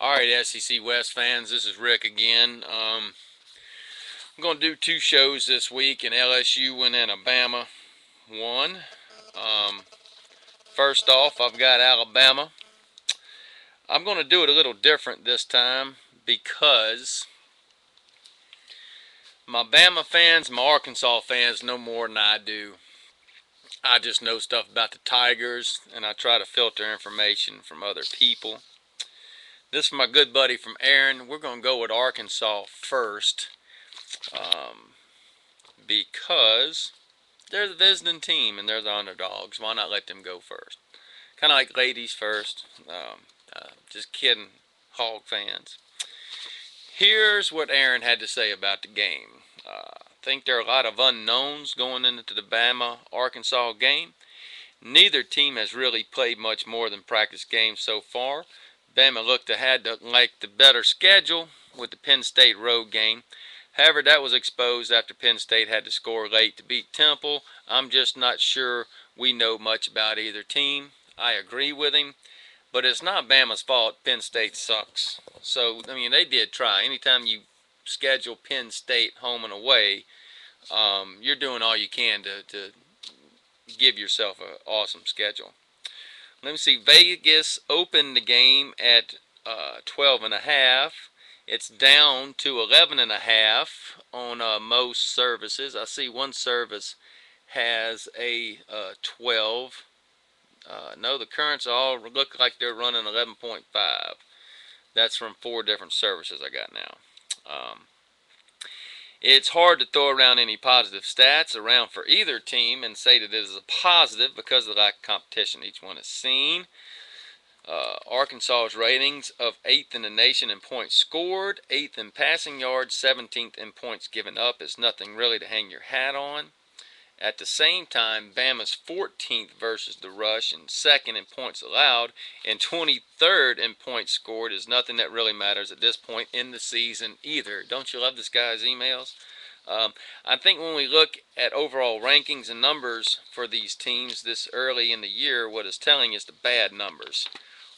All right, SEC West fans, this is Rick again. I'm going to do two shows this week, and LSU win and Alabama won. Um, First off, I've got Alabama. I'm going to do it a little different this time because my Bama fans, my Arkansas fans know more than I do. I just know stuff about the Tigers, and I try to filter information from other people. This is my good buddy from Aaron. We're going to go with Arkansas first. Because they're the visiting team and they're the underdogs. Why not let them go first? Kind of like ladies first. Just kidding, Hog fans. Here's what Aaron had to say about the game. I think there are a lot of unknowns going into the Bama-Arkansas game. Neither team has really played much more than practice games so far. Bama looked ahead to like the better schedule with the Penn State road game. However, that was exposed after Penn State had to score late to beat Temple. I'm just not sure we know much about either team. I agree with him, but it's not Bama's fault. Penn State sucks. So, I mean, they did try. Anytime you schedule Penn State home and away, you're doing all you can to give yourself an awesome schedule. Let me see. Vegas opened the game at 12.5. It's down to 11.5 on most services. I see one service has a 12. No, the currents all look like they're running 11.5. That's from 4 different services I got now. It's hard to throw around any positive stats around for either team and say that it is a positive because of the lack of competition each one has seen. Arkansas's ratings of 8th in the nation in points scored, 8th in passing yards, 17th in points given up is nothing really to hang your hat on. At the same time, Bama's 14th versus the rush and 2nd in points allowed and 23rd in points scored is nothing that really matters at this point in the season either. Don't you love this guy's emails? I think when we look at overall rankings and numbers for these teams this early in the year, what it's telling is the bad numbers.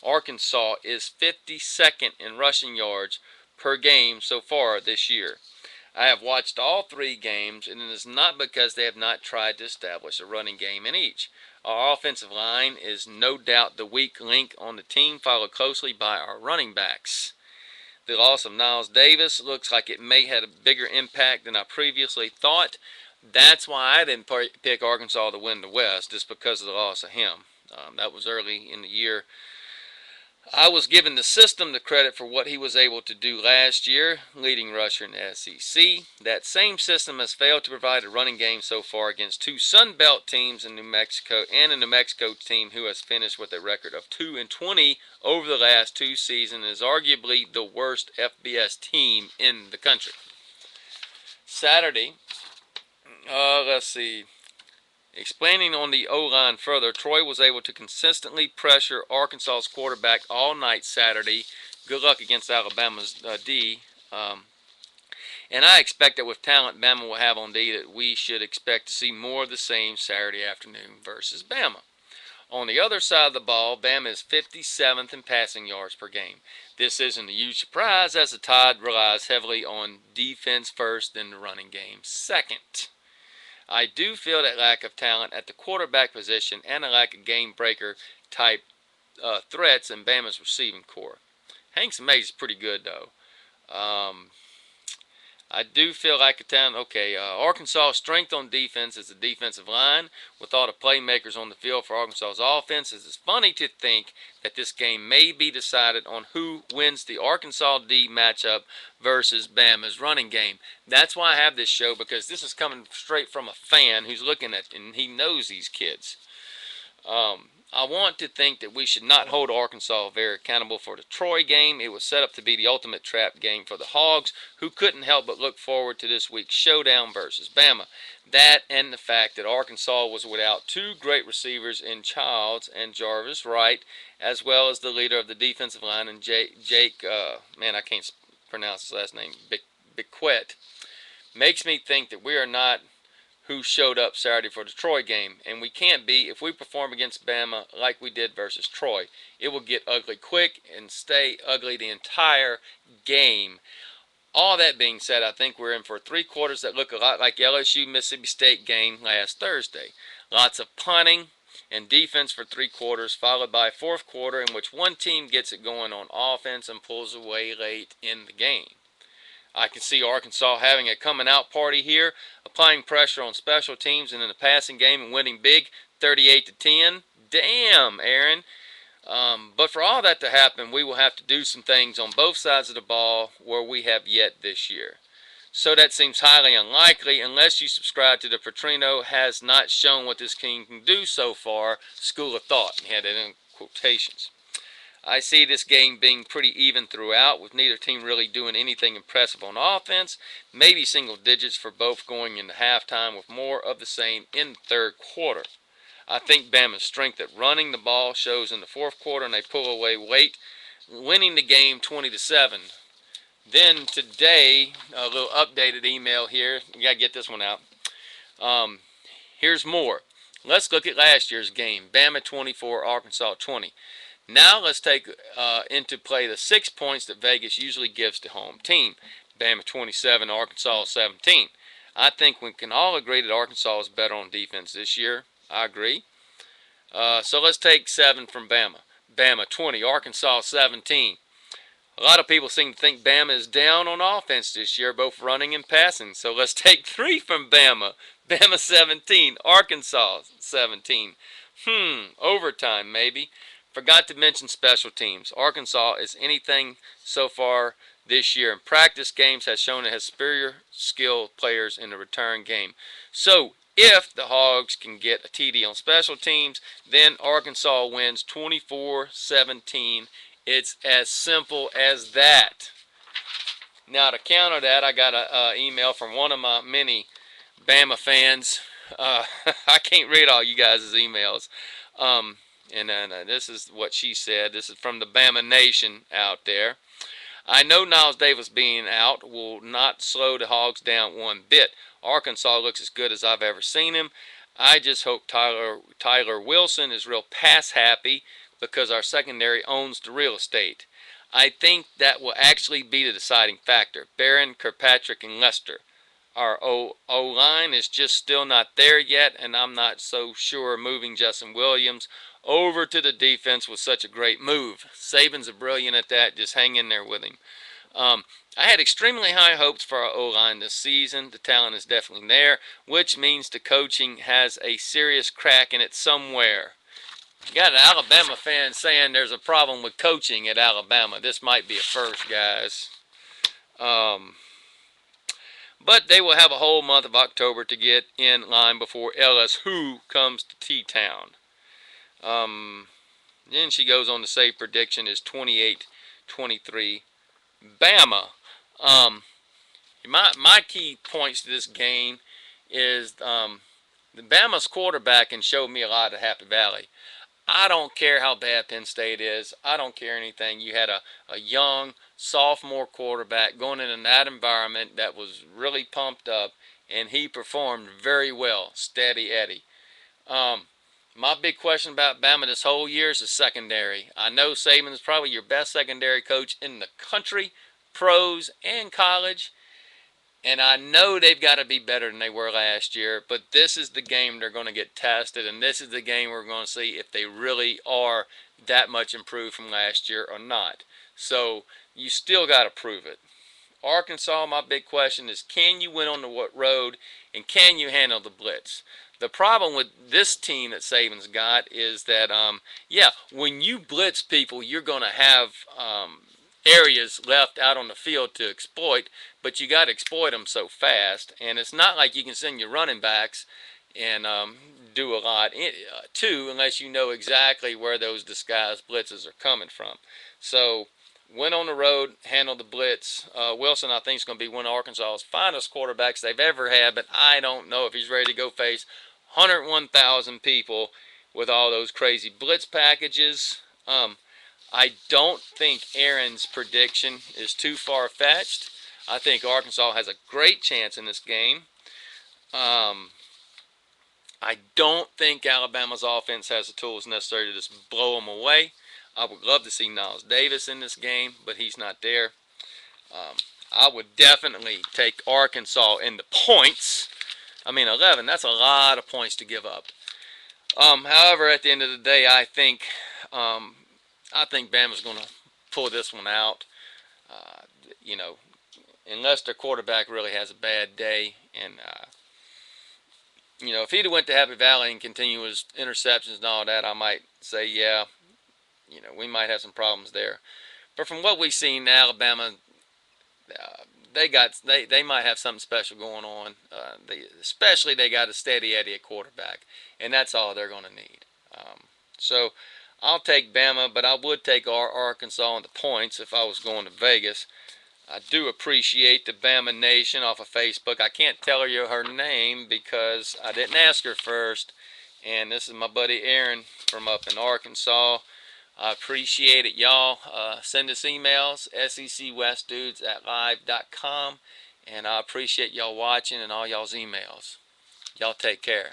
Arkansas is 52nd in rushing yards per game so far this year. I have watched all 3 games, and it is not because they have not tried to establish a running game in each. Our offensive line is no doubt the weak link on the team, followed closely by our running backs. The loss of Niles Davis looks like it may have a bigger impact than I previously thought. That's why I didn't pick Arkansas to win the West, just because of the loss of him. That was early in the year. I was giving the system the credit for what he was able to do last year, leading rusher in the SEC. That same system has failed to provide a running game so far against 2 Sun Belt teams in New Mexico and a New Mexico team who has finished with a record of 2-20 over the last 2 seasons and is arguably the worst FBS team in the country. Saturday, let's see. Explaining on the O-line further, Troy was able to consistently pressure Arkansas's quarterback all night Saturday. Good luck against Alabama's D. And I expect that with talent Bama will have on D that we should expect to see more of the same Saturday afternoon versus Bama. On the other side of the ball, Bama is 57th in passing yards per game. This isn't a huge surprise as the Tide relies heavily on defense first, then the running game second. I do feel that lack of talent at the quarterback position and a lack of game breaker type threats in Bama's receiving core. Hanks Mays is pretty good though. I do feel like a talent. Okay, Arkansas' strength on defense is the defensive line. With all the playmakers on the field for Arkansas's offense, it's funny to think that this game may be decided on who wins the Arkansas D matchup versus Bama's running game. That's why I have this show, because this is coming straight from a fan who's looking at, and he knows these kids. I want to think that we should not hold Arkansas very accountable for the Troy game. It was set up to be the ultimate trap game for the Hogs, who couldn't help but look forward to this week's showdown versus Bama. That and the fact that Arkansas was without 2 great receivers in Childs and Jarvis Wright, as well as the leader of the defensive line, and Jake, man, I can't pronounce his last name, Biquet, makes me think that we are not who showed up Saturday for the Troy game. And we can't be, if we perform against Bama like we did versus Troy, it will get ugly quick and stay ugly the entire game. All that being said, I think we're in for 3 quarters that look a lot like LSU Mississippi State game last Thursday. Lots of punting and defense for 3 quarters, followed by a 4th quarter in which one team gets it going on offense and pulls away late in the game. I can see Arkansas having a coming out party here, applying pressure on special teams and in the passing game and winning big, 38-10. Damn, Aaron. But for all that to happen, we will have to do some things on both sides of the ball where we have yet this year. So that seems highly unlikely unless you subscribe to the Petrino has not shown what this team can do so far school of thought. He had it in quotations. I see this game being pretty even throughout, with neither team really doing anything impressive on offense. Maybe single digits for both going into halftime, with more of the same in the 3rd quarter. I think Bama's strength at running the ball shows in the 4th quarter, and they pull away late, winning the game 20-7. Then today, a little updated email here. You got to get this one out. Here's more. Let's look at last year's game. Bama 24, Arkansas 20. Now let's take into play the 6 points that Vegas usually gives to home team. Bama 27, Arkansas 17. I think we can all agree that Arkansas is better on defense this year. I agree. So let's take 7 from Bama. Bama 20, Arkansas 17. A lot of people seem to think Bama is down on offense this year, both running and passing. So let's take 3 from Bama. Bama 17, Arkansas 17. Overtime maybe. Forgot to mention special teams. Arkansas is anything so far this year in practice games has shown it has superior skill players in the return game. So if the Hogs can get a TD on special teams, then Arkansas wins 24-17. It's as simple as that. Now to counter that, I got an email from one of my many Bama fans. I can't read all you guys' emails. And this is what she said. This is from the Bama Nation out there. I know Niles Davis being out will not slow the Hogs down one bit. Arkansas looks as good as I've ever seen him. I just hope Tyler Wilson is real pass happy because our secondary owns the real estate. I think that will actually be the deciding factor. Barron, Kirkpatrick, and Lester. Our O-line is just still not there yet, and I'm not so sure moving Justin Williams over to the defense was such a great move. Saban's brilliant at that. Just hang in there with him. I had extremely high hopes for our O-line this season. The talent is definitely there, which means the coaching has a serious crack in it somewhere. You got an Alabama fan saying there's a problem with coaching at Alabama. This might be a first, guys. But they will have a whole month of October to get in line before LSU comes to T-Town. Then she goes on to say prediction is 28-23 Bama. My key points to this game is the Bama's quarterback can show me a lot at Happy Valley. I don't care how bad Penn State is. I don't care anything. You had a young sophomore quarterback going in that environment that was really pumped up, and he performed very well. Steady Eddie. My big question about Bama this whole year is the secondary. I know Saban is probably your best secondary coach in the country, pros and college, and I know they've got to be better than they were last year, but this is the game they're going to get tested, and this is the game we're going to see if they really are that much improved from last year or not. So you still got to prove it. Arkansas, my big question is, can you win on the road, and can you handle the blitz? The problem with this team that Saban's got is that, when you blitz people, you're going to have areas left out on the field to exploit, but you got to exploit them so fast, and it's not like you can send your running backs and do a lot too, unless you know exactly where those disguised blitzes are coming from. So win on the road, handle the blitz. Wilson, I think, is going to be one of Arkansas's finest quarterbacks they've ever had, but I don't know if he's ready to go face 101,000 people with all those crazy blitz packages. I don't think Aaron's prediction is too far-fetched. I think Arkansas has a great chance in this game. I don't think Alabama's offense has the tools necessary to just blow them away. I would love to see Niles Davis in this game, but he's not there. I would definitely take Arkansas in the points. I mean, 11, that's a lot of points to give up. However, at the end of the day, I think Bama's going to pull this one out. You know, unless their quarterback really has a bad day. And, you know, if he'd went to Happy Valley and continued his interceptions and all that, I might say, yeah, you know, we might have some problems there. But from what we've seen, Alabama, they might have something special going on. Especially they got a steady Eddie at quarterback, and that's all they're going to need. So I'll take Bama, but I would take Arkansas in the points if I was going to Vegas. I do appreciate the Bama Nation off of Facebook. I can't tell you her name because I didn't ask her first. And this is my buddy Aaron from up in Arkansas. I appreciate it, y'all. Send us emails, secwestdudes@live.com. And I appreciate y'all watching and all y'all's emails. Y'all take care.